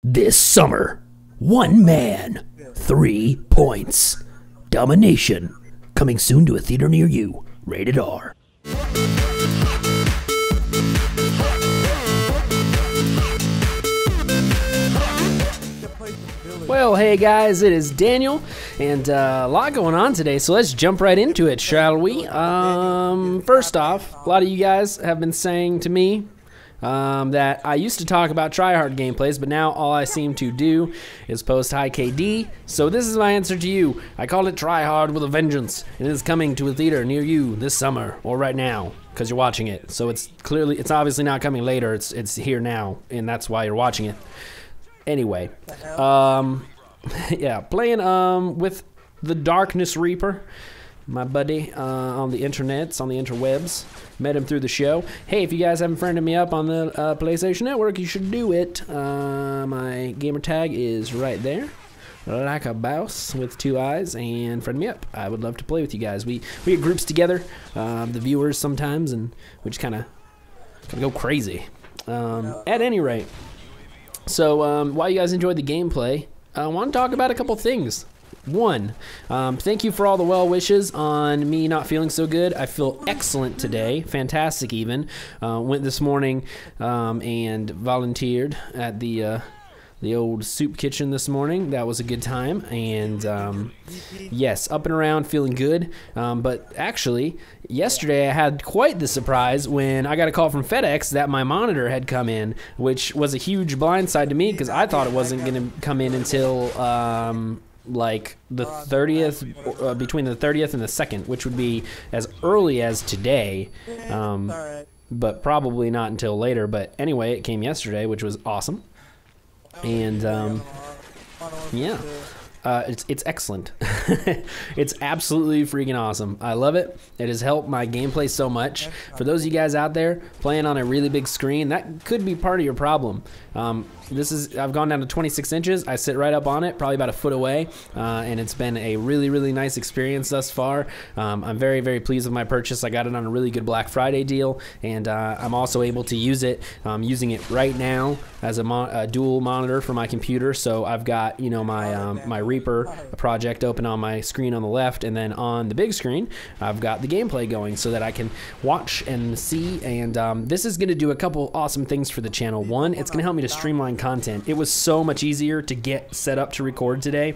This summer, one man, 3 points. Domination. Coming soon to a theater near you. Rated R. Well, hey guys, it is Daniel, and a lot going on today, so let's jump right into it, shall we? First off, a lot of you guys have been saying to me that I used to talk about tryhard gameplays, but now all I seem to do is post high KD, so this is my answer to you. I call it tryhard with a vengeance. It is coming to a theater near you this summer, or right now, because you're watching it. So it's obviously not coming later, it's here now, and that's why you're watching it. Anyway, yeah, playing with the Darkness Reaper, my buddy on the internets, on the interwebs. Met him through the show. Hey, if you guys haven't friended me up on the PlayStation Network, you should do it. My gamer tag is right there, like a mouse with 2 eyes, and friend me up. I would love to play with you guys. We get groups together, the viewers sometimes, and we just kind of go crazy. At any rate, so while you guys enjoyed the gameplay, I want to talk about a couple things. One, thank you for all the well wishes on me not feeling so good. I feel excellent today, fantastic even. Went this morning and volunteered at the old soup kitchen this morning. That was a good time, and yes, up and around, feeling good. But actually, yesterday I had quite the surprise when I got a call from FedEx that my monitor had come in, which was a huge blindside to me because I thought it wasn't going to come in until like the 30th, between the 30th and the 2nd, which would be as early as today, but probably not until later. But anyway, it came yesterday, which was awesome. And yeah, it's excellent. It's absolutely freaking awesome. I love it. It has helped my gameplay so much. For those of you guys out there playing on a really big screen, that could be part of your problem. I've gone down to 26 inches. I sit right up on it, probably about a foot away, and it's been a really, really nice experience thus far. I'm very, very pleased with my purchase. I got it on a really good Black Friday deal, and I'm also able to use it. I'm using it right now as a dual monitor for my computer. So I've got, you know, my Reaper project open on my screen on the left, and then on the big screen, I've got the gameplay going so that I can watch and see. And this is going to do a couple awesome things for the channel. One, it's going to help me to streamline content. It was so much easier to get set up to record today.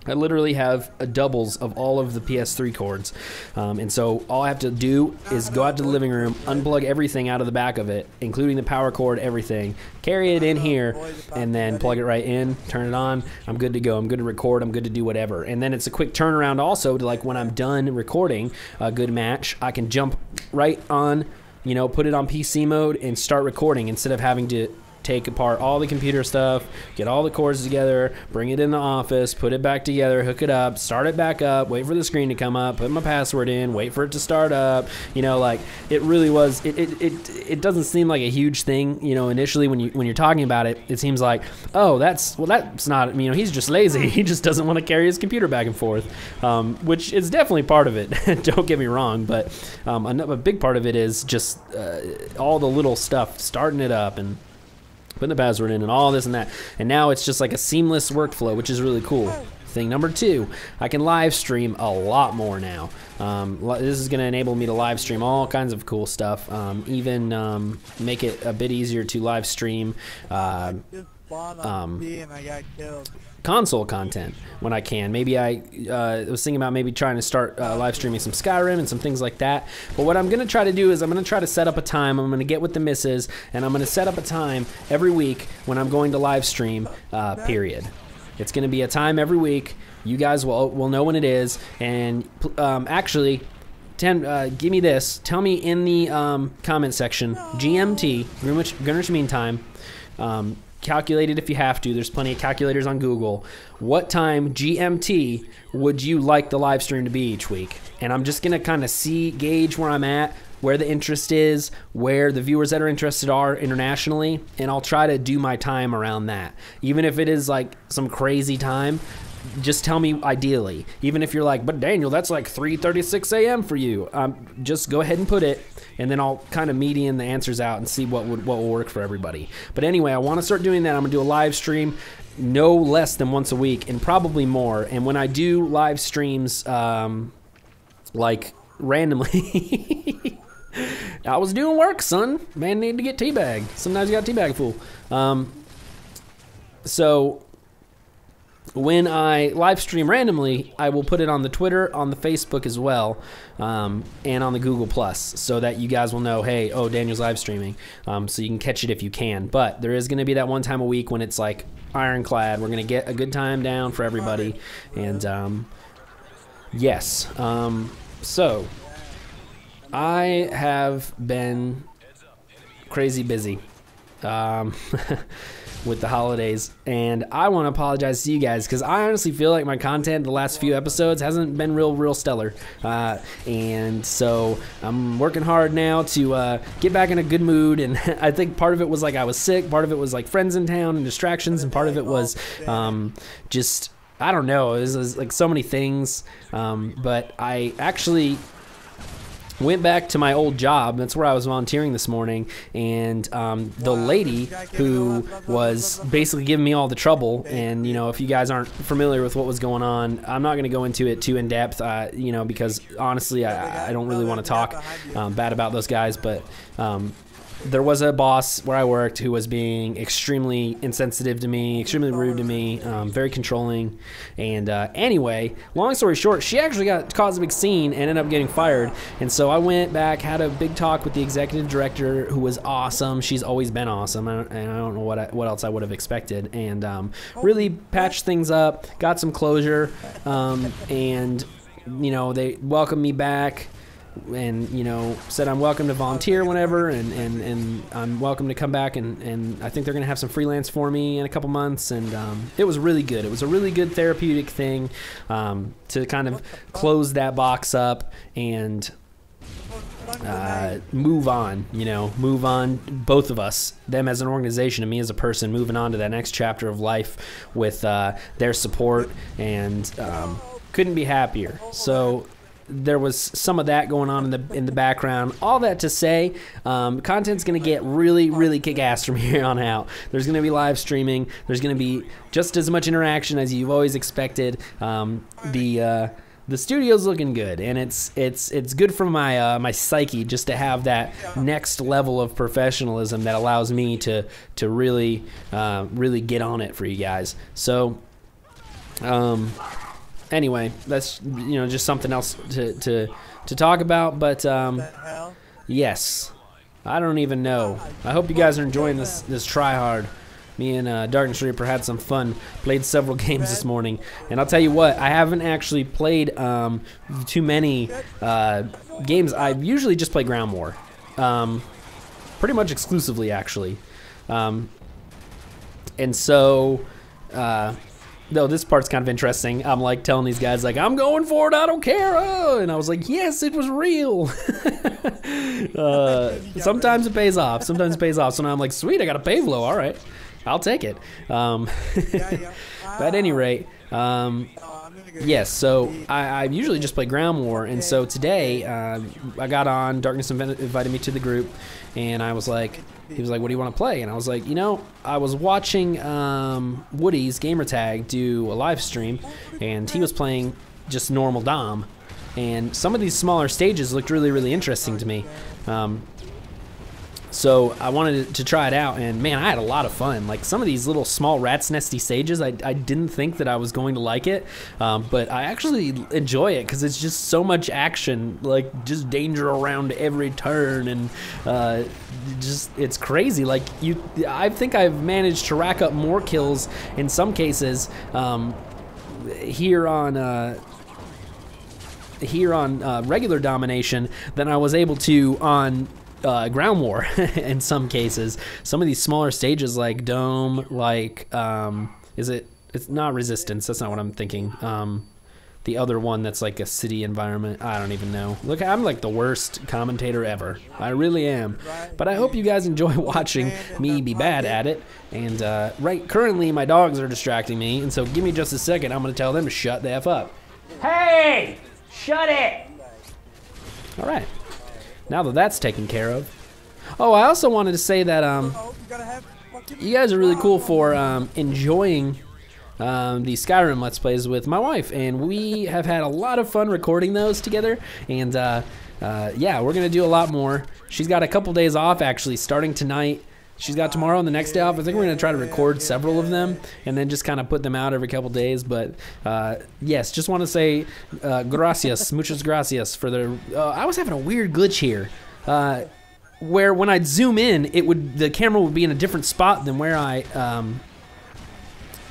I literally have doubles of all of the PS3 cords, and so all I have to do is go out to the living room, unplug everything out of the back of it, including the power cord, everything, carry it in here, and then plug it right in, turn it on. I'm good to go. I'm good to record. I'm good to do whatever. And then it's a quick turnaround also to, like, when I'm done recording a good match, I can jump right on, you know, put it on PC mode and start recording instead of having to take apart all the computer stuff, get all the cords together, bring it in the office, put it back together, hook it up, start it back up, wait for the screen to come up, put my password in, wait for it to start up. You know, like, it really was, it doesn't seem like a huge thing, you know, initially when you're talking about it. It seems like, oh, that's not, you know, he's just lazy. He just doesn't want to carry his computer back and forth, which is definitely part of it. Don't get me wrong, but a big part of it is just all the little stuff, starting it up and putting the password in and all this and that. And now it's just like a seamless workflow, which is really cool. Thing number 2, I can live stream a lot more now. This is going to enable me to live stream all kinds of cool stuff, even make it a bit easier to live stream console content when I can. Maybe I was thinking about maybe trying to start live streaming some Skyrim and some things like that. But what I'm going to try to do is I'm going to try to set up a time. I'm going to get with the missus, and I'm going to set up a time every week when I'm going to live stream, period. It's going to be a time every week. You guys will know when it is. And actually, give me this. Tell me in the comment section, GMT, Greenwich Mean Time, calculate it if you have to. There's plenty of calculators on Google. What time GMT would you like the live stream to be each week? And I'm just gonna kind of gauge where I'm at, where the interest is, where the viewers that are interested are internationally, and I'll try to do my time around that. Even if it is like some crazy time, just tell me ideally. Even if you're like, but Daniel, that's like 3:36 a.m. for you. Just go ahead and put it, and then I'll kind of median the answers out and see what will work for everybody. But anyway, I want to start doing that. I'm gonna do a live stream no less than once a week, and probably more. And when I do live streams, like randomly, I was doing work, son. Man, need to get teabagged. Sometimes you got teabag fool. So when I live stream randomly, I will put it on the Twitter, on the Facebook as well, and on the Google Plus, so that you guys will know, hey, oh, Daniel's live streaming, so you can catch it if you can. But there is going to be that one time a week when it's like ironclad. We're going to get a good time down for everybody, and yes, so I have been crazy busy with the holidays, and I want to apologize to you guys because I honestly feel like my content the last few episodes hasn't been real stellar, and so I'm working hard now to get back in a good mood. And I think part of it was like I was sick, part of it was like friends in town and distractions, and part of it was just, I don't know, it was like so many things, but I actually went back to my old job. That's where I was volunteering this morning, and the lady who was basically giving me all the trouble, and you know, if you guys aren't familiar with what was going on, I'm not going to go into it too in depth, you know, because honestly I don't really want to talk bad about those guys, but there was a boss where I worked who was being extremely insensitive to me, extremely rude to me, very controlling. And anyway, long story short, she actually caused a big scene and ended up getting fired. And so I went back, had a big talk with the executive director, who was awesome. She's always been awesome, and I don't know what else I would have expected. And really patched things up, got some closure, and you know, they welcomed me back, and you know, said I'm welcome to volunteer whenever, and I'm welcome to come back, and I think they're gonna have some freelance for me in a couple months. And it was really good. It was a really good therapeutic thing to kind of close that box up and move on, you know, move on, both of us, them as an organization and me as a person, moving on to that next chapter of life with their support, and couldn't be happier. So there was some of that going on in the background. All that to say, content's going to get really kick-ass from here on out. There's going to be live streaming. There's going to be just as much interaction as you've always expected. The studio's looking good, and it's good for my my psyche just to have that next level of professionalism that allows me to really get on it for you guys. So anyway, that's, you know, just something else to talk about. But yes, I don't even know. I hope you guys are enjoying this try hard. Me and Darkness Reaper had some fun. Played several games this morning, and I'll tell you what, I haven't actually played too many games. I usually just play Ground War, pretty much exclusively actually, and so. Though this part's kind of interesting. I'm like telling these guys, like, I'm going for it, I don't care. Oh, and I was like, yes, it was real. Sometimes it pays off. Sometimes it pays off. So now I'm like, sweet, I got a Pavlo. All right, I'll take it. But at any rate, yes, so I usually just play Ground War. And so today I got on, Darkness invited me to the group, and I was like, he was like, what do you want to play? And I was like, you know, I was watching Woody's Gamertag do a live stream, and he was playing just normal Dom, and some of these smaller stages looked really interesting to me. So I wanted to try it out, and man, I had a lot of fun. Like some of these little small rat's nesty stages, I didn't think that I was going to like it, but I actually enjoy it because it's just so much action, like just danger around every turn, and just it's crazy. Like I think I've managed to rack up more kills in some cases here on regular domination than I was able to on Ground War in some cases. Some of these smaller stages like Dome, like it's not Resistance, that's not what I'm thinking. the other one that's like a city environment. I don't even know. Look, I'm like the worst commentator ever. I really am. But I hope you guys enjoy watching me be bad at it. And currently my dogs are distracting me, and so give me just a second. I'm gonna tell them to shut the F up. Hey! Shut it! All right. Now that that's taken care of. Oh, I also wanted to say that you guys are really cool for enjoying the Skyrim Let's Plays with my wife, and we have had a lot of fun recording those together, and yeah, we're gonna do a lot more. She's got a couple days off actually starting tonight. She's got tomorrow and the next day off. I think we're gonna try to record several of them and then just kind of put them out every couple days. But yes, just want to say gracias, muchas gracias for the. I was having a weird glitch here, where when I'd zoom in, the camera would be in a different spot than where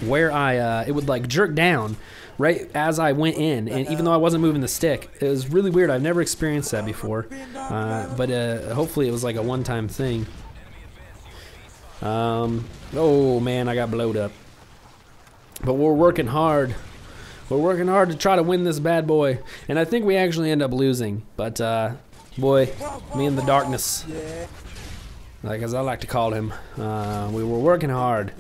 it would like jerk down right as I went in, and even though I wasn't moving the stick, it was really weird. I've never experienced that before, but hopefully it was like a one-time thing. Oh man, I got blowed up. But we're working hard. We're working hard to try to win this bad boy, and I think we actually end up losing. But boy, me in the darkness, like as I like to call him, we were working hard,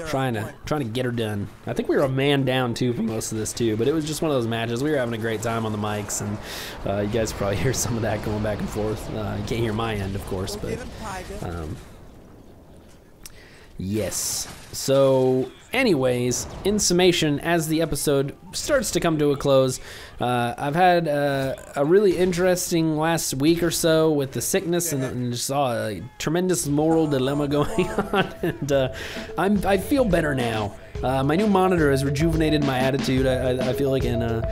trying to get her done. I think we were a man down too for most of this too, but it was just one of those matches. We were having a great time on the mics, and you guys probably hear some of that going back and forth. You can't hear my end, of course, but yes. So anyways, in summation, as the episode starts to come to a close, I've had a really interesting last week or so with the sickness, and saw a tremendous moral dilemma going on, and I feel better now. My new monitor has rejuvenated my attitude, I feel like, and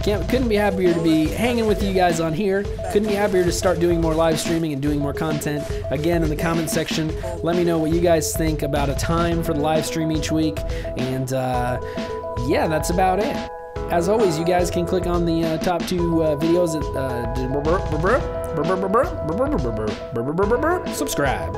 couldn't be happier to be hanging with you guys on here. Couldn't be happier to start doing more live streaming and doing more content. Again, in the comment section, let me know what you guys think about a time for the live stream each week, and yeah, that's about it. As always, you guys can click on the top two videos at subscribe.